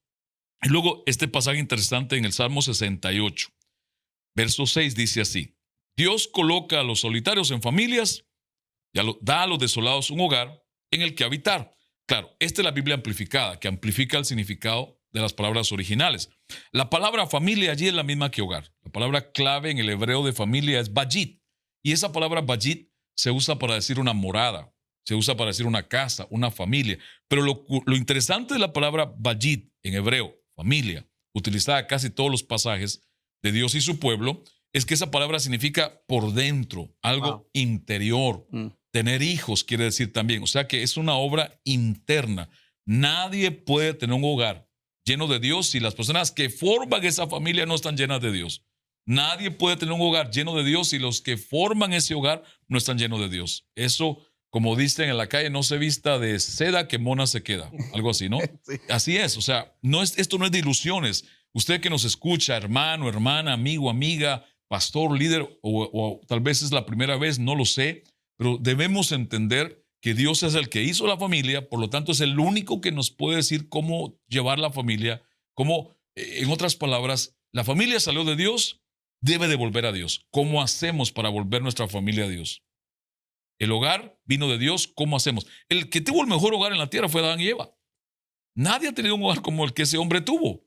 Y luego este pasaje interesante en el Salmo 68. Verso 6 dice así, Dios coloca a los solitarios en familias y da a los desolados un hogar en el que habitar. Claro, esta es la Biblia amplificada, que amplifica el significado de las palabras originales. La palabra familia allí es la misma que hogar. La palabra clave en el hebreo de familia es bayit. Y esa palabra bayit se usa para decir una morada, se usa para decir una casa, una familia. Pero lo interesante de la palabra bayit en hebreo, familia utilizada casi todos los pasajes de Dios y su pueblo, es que esa palabra significa por dentro, algo Wow. interior. Tener hijos quiere decir también, o sea que es una obra interna. Nadie puede tener un hogar lleno de Dios si las personas que forman esa familia no están llenas de Dios. Nadie puede tener un hogar lleno de Dios si los que forman ese hogar no están llenos de Dios. Eso, como dicen en la calle, no se vista de seda que mona se queda. Algo así, ¿no? Sí. Así es, o sea, esto no es de ilusiones. Usted que nos escucha, hermano, hermana, amigo, amiga, pastor, líder, o tal vez es la primera vez, no lo sé, pero debemos entender que Dios es el que hizo la familia, por lo tanto es el único que nos puede decir cómo llevar la familia, cómo, en otras palabras, la familia salió de Dios, debe de volver a Dios. ¿Cómo hacemos para volver nuestra familia a Dios? El hogar vino de Dios, ¿cómo hacemos? El que tuvo el mejor hogar en la tierra fue Adán y Eva. Nadie ha tenido un hogar como el que ese hombre tuvo.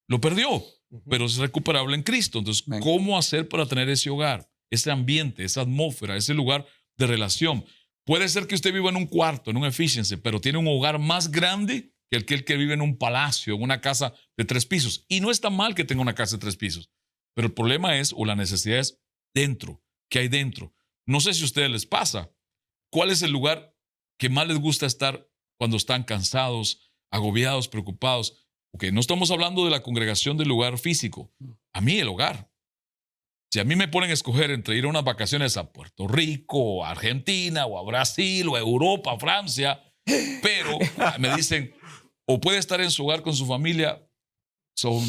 Lo perdió, pero es recuperable en Cristo. Entonces, Amén. ¿cómo hacer para tener ese hogar, ese ambiente, esa atmósfera, ese lugar de relación? Puede ser que usted viva en un cuarto, en un Efficiency, pero tiene un hogar más grande que el que vive en un palacio, en una casa de 3 pisos. Y no está mal que tenga una casa de 3 pisos, pero el problema es, o la necesidad es dentro. ¿Qué hay dentro? No sé si a ustedes les pasa. ¿Cuál es el lugar que más les gusta estar cuando están cansados, agobiados, preocupados? Porque no estamos hablando de la congregación del lugar físico. A mí el hogar. Si a mí me ponen a escoger entre ir a unas vacaciones a Puerto Rico, o a Argentina, o a Brasil, o a Europa, a Francia, pero me dicen, o puede estar en su hogar con su familia,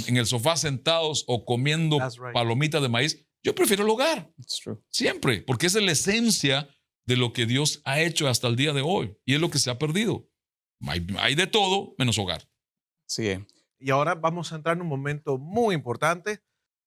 en el sofá sentados o comiendo That's right. palomitas de maíz, yo prefiero el hogar, It's true. siempre, porque esa es la esencia de lo que Dios ha hecho hasta el día de hoy, y es lo que se ha perdido. Hay de todo menos hogar. Sí, Y ahora vamos a entrar en un momento muy importante.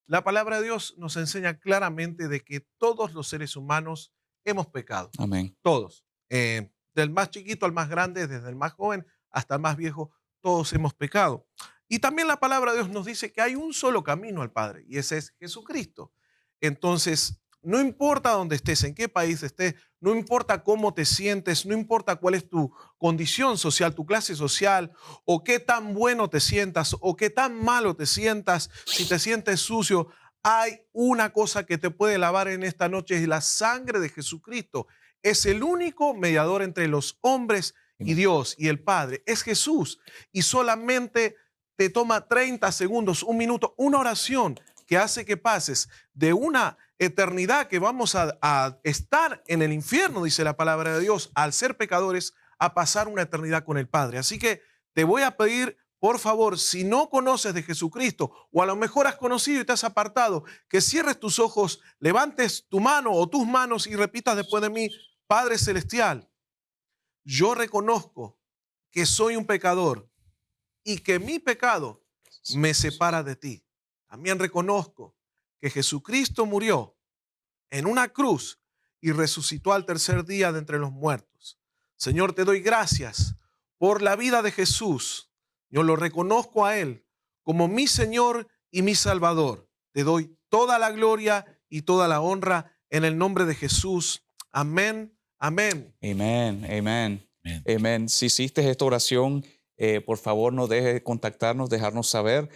La palabra de Dios nos enseña claramente de que todos los seres humanos hemos pecado. amén. Todos. Del más chiquito al más grande, desde el más joven hasta el más viejo, todos hemos pecado. Y también la palabra de Dios nos dice que hay un solo camino al Padre y ese es Jesucristo. Entonces, no importa dónde estés, en qué país estés, no importa cómo te sientes, no importa cuál es tu condición social, tu clase social, o qué tan bueno te sientas, o qué tan malo te sientas, si te sientes sucio, hay una cosa que te puede lavar en esta noche, es la sangre de Jesucristo. Es el único mediador entre los hombres y Dios y el Padre. Es Jesús. Y solamente te toma 30 segundos, un minuto, una oración que hace que pases de una eternidad que vamos a estar en el infierno, dice la palabra de Dios, al ser pecadores, a pasar una eternidad con el Padre. Así que te voy a pedir, por favor, si no conoces de Jesucristo, o a lo mejor has conocido y te has apartado, que cierres tus ojos, levantes tu mano o tus manos y repitas después de mí: Padre Celestial, yo reconozco que soy un pecador y que mi pecado me separa de ti. También reconozco que Jesucristo murió en una cruz y resucitó al tercer día de entre los muertos. Señor, te doy gracias por la vida de Jesús. Yo lo reconozco a Él como mi Señor y mi Salvador. Te doy toda la gloria y toda la honra en el nombre de Jesús. Amén, amén. Amén, amén, Amén. amén. Si hiciste esta oración, por favor no dejes de contactarnos, dejarnos saber.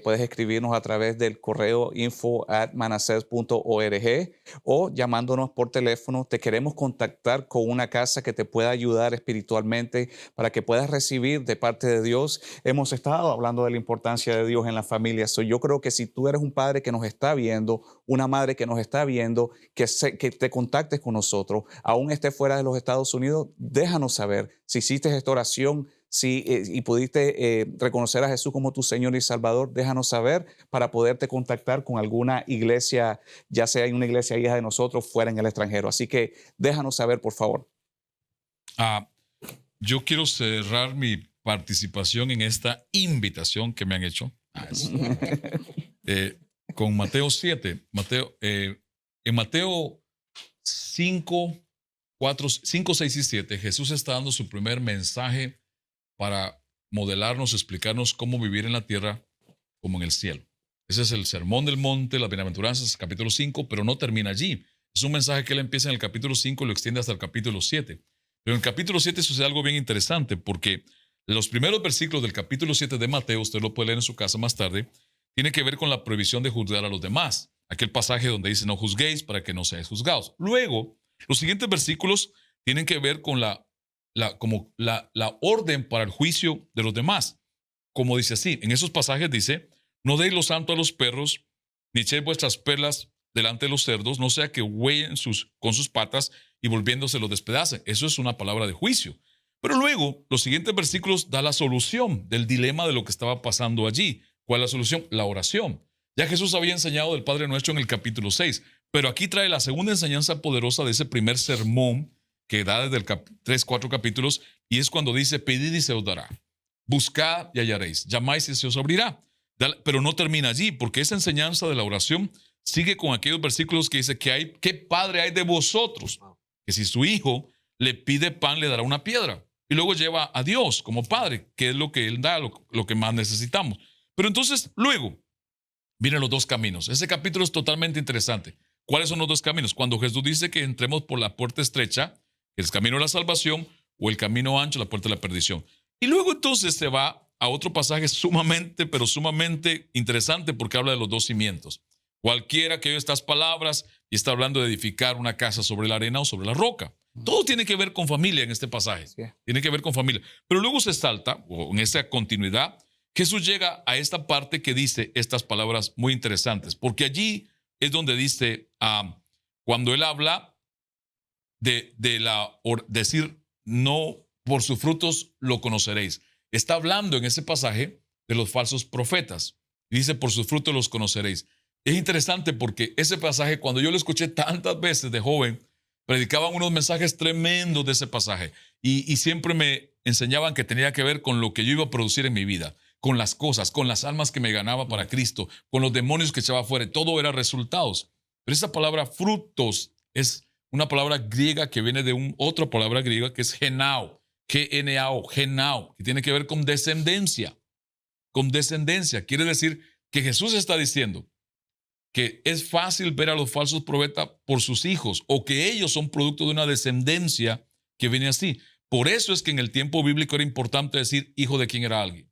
Puedes escribirnos a través del correo info@manases.org o llamándonos por teléfono. Te queremos contactar con una casa que te pueda ayudar espiritualmente para que puedas recibir de parte de Dios. Hemos estado hablando de la importancia de Dios en la familia. Yo creo que si tú eres un padre que nos está viendo, una madre que nos está viendo, que te contactes con nosotros, aún esté fuera de los Estados Unidos, déjanos saber si hiciste esta oración. Y pudiste reconocer a Jesús como tu Señor y Salvador, déjanos saber para poderte contactar con alguna iglesia, ya sea en una iglesia hija de nosotros, fuera en el extranjero. Así que déjanos saber, por favor. Yo quiero cerrar mi participación en esta invitación que me han hecho con Mateo 7. En Mateo 5, 6 y 7, Jesús está dando su primer mensaje para modelarnos, explicarnos cómo vivir en la tierra como en el cielo. Ese es el Sermón del Monte, las Bienaventuranzas, capítulo 5, pero no termina allí. Es un mensaje que él empieza en el capítulo 5 y lo extiende hasta el capítulo 7. Pero en el capítulo 7 sucede algo bien interesante porque Los primeros versículos del capítulo 7 de Mateo, usted lo puede leer en su casa más tarde, tiene que ver con la prohibición de juzgar a los demás. Aquel pasaje donde dice no juzguéis para que no seáis juzgados. Luego, los siguientes versículos tienen que ver con la orden para el juicio de los demás. Como dice así, en esos pasajes dice, no deis lo santo a los perros, ni echéis vuestras perlas delante de los cerdos, no sea que huellen con sus patas y volviéndose los despedacen. Eso es una palabra de juicio. Pero luego, los siguientes versículos da la solución del dilema de lo que estaba pasando allí. ¿Cuál es la solución? La oración. Ya Jesús había enseñado del Padre Nuestro en el capítulo 6, pero aquí trae la segunda enseñanza poderosa de ese primer sermón que da desde el 3, 4 capítulos, y es cuando dice, pedid y se os dará, buscad y hallaréis, llamáis y se os abrirá. Pero no termina allí, porque esa enseñanza de la oración sigue con aquellos versículos que dice ¿qué padre hay de vosotros? Que si su hijo le pide pan, le dará una piedra. Y luego lleva a Dios como padre, que es lo que Él da, lo que más necesitamos. Pero entonces, luego, vienen los dos caminos. Ese capítulo es totalmente interesante. ¿Cuáles son los dos caminos? Cuando Jesús dice que entremos por la puerta estrecha, que es el camino de la salvación, o el camino ancho, la puerta de la perdición. Y luego entonces se va a otro pasaje sumamente, pero sumamente interesante porque habla de los dos cimientos. Cualquiera que oye estas palabras y está hablando de edificar una casa sobre la arena o sobre la roca. Todo tiene que ver con familia en este pasaje. Sí. Tiene que ver con familia. Pero luego se salta, o en esa continuidad, Jesús llega a esta parte que dice estas palabras muy interesantes. Porque allí es donde dice, cuando Él habla decir, no, por sus frutos lo conoceréis. Está hablando en ese pasaje de los falsos profetas. Dice, por sus frutos los conoceréis. Es interesante porque ese pasaje, cuando yo lo escuché tantas veces de joven, predicaban unos mensajes tremendos de ese pasaje y siempre me enseñaban que tenía que ver con lo que yo iba a producir en mi vida, con las cosas, con las almas que me ganaba para Cristo, con los demonios que echaba afuera. Todo era resultados. Pero esa palabra frutos es una palabra griega que viene de otra palabra griega que es genao, G-N-A-O, genao, que tiene que ver con descendencia. Con descendencia. Quiere decir que Jesús está diciendo que es fácil ver a los falsos profetas por sus hijos o que ellos son producto de una descendencia que viene así. Por eso es que en el tiempo bíblico era importante decir hijo de quién era alguien.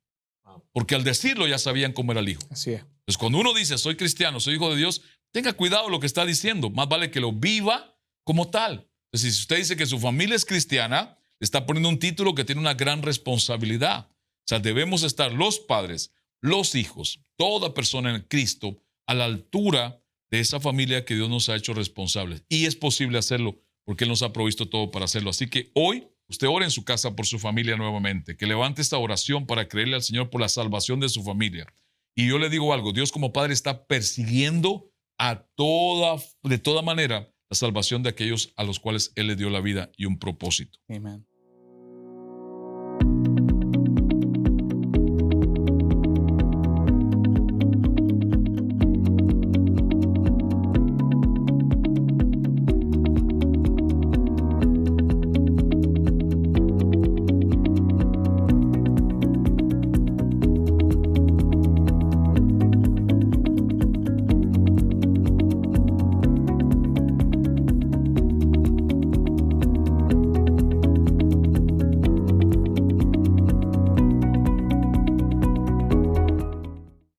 Porque al decirlo ya sabían cómo era el hijo. Así es. Entonces cuando uno dice soy cristiano, soy hijo de Dios, tenga cuidado lo que está diciendo. Más vale que lo viva como tal. Entonces si usted dice que su familia es cristiana, le está poniendo un título que tiene una gran responsabilidad. O sea, debemos estar los padres, los hijos, toda persona en Cristo a la altura de esa familia que Dios nos ha hecho responsables. Y es posible hacerlo porque Él nos ha provisto todo para hacerlo. Así que hoy usted ore en su casa por su familia nuevamente, que levante esta oración para creerle al Señor por la salvación de su familia. Y yo le digo algo, Dios como Padre está persiguiendo de toda manera la salvación de aquellos a los cuales Él le dio la vida y un propósito. Amén.